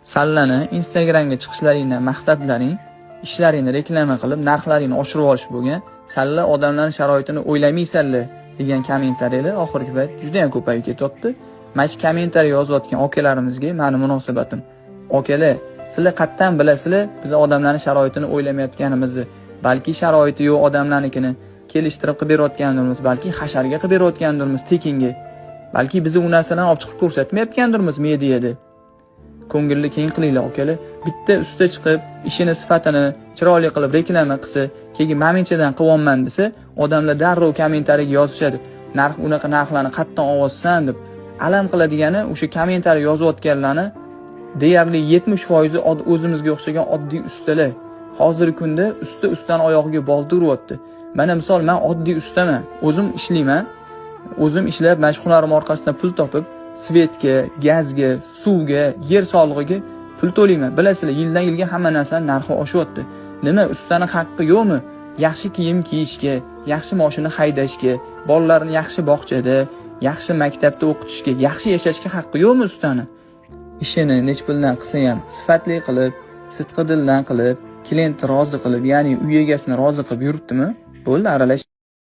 Sallani Instagramga chiqishlaringdan maqsadlaring ishlaringni reklama qilib, narxlaringni oshirib olish bo'lgan. Salla odamlarning sharoitini o'ylamaysanlar degan kommentariyalar oxirgi payt juda ham ko'payib ketyapti. Mana shu kommentariy yozayotgan akalarimizga meni munosabatim. Akalar, sizlar qattan bilasizlar, biz odamlarning sharoitini o'ylamayotganimizni, balki sharoiti yo'q odamlarnikini kelishtirib qilib berayotgandirmiz, balki hasharga qilib berayotgandirmiz tekinga. Balki bizni u narsalarni olib chiqib ko'rsatmayotgandirmiz mediada. Ko'ngilli keng qilinglar akalar. Bitta usta chiqib, ishini sifatini chiroyli qilib reklama qilsa, keyin menimchadan qilyapman desa, odamlar darrov kommentariyaga yozishadi. Narx unaqa narxlarni qatdan olsan deb. Alam qiladigani o'sha kommentariy yozayotganlarni deyarli 70% o'zimizga o'xshagan oddiy ustalar. Hozirgi kunda ustani oyog'iga bolta uryapti. Mana misol, men oddiy ustaman. O'zim ishlayman. O'zim ishlab, mana shu hunarim orqasidan pul topib, svetga, gazga, suvga, yer solig'iga pul to'layman. Bilasizlar, yildan yilga hamma narsaning narxi oshyapti. Nima, ustaning haqqi yo'qmi? Yaxshi kiyim kiyishga, yaxshi mashina haydashga, bolalarni yaxshi bog'chada, yaxshi maktabda o'qitishga, yaxshi yashashga haqqi yo'qmi ustaning? Ishini nech puldan qilsa ham sifatli qilib, sidqi dildan qilib, kliyentni rozi qilib, ya'ni uy egasini rozi qilib yuribdimi? Bo'ldi, aralash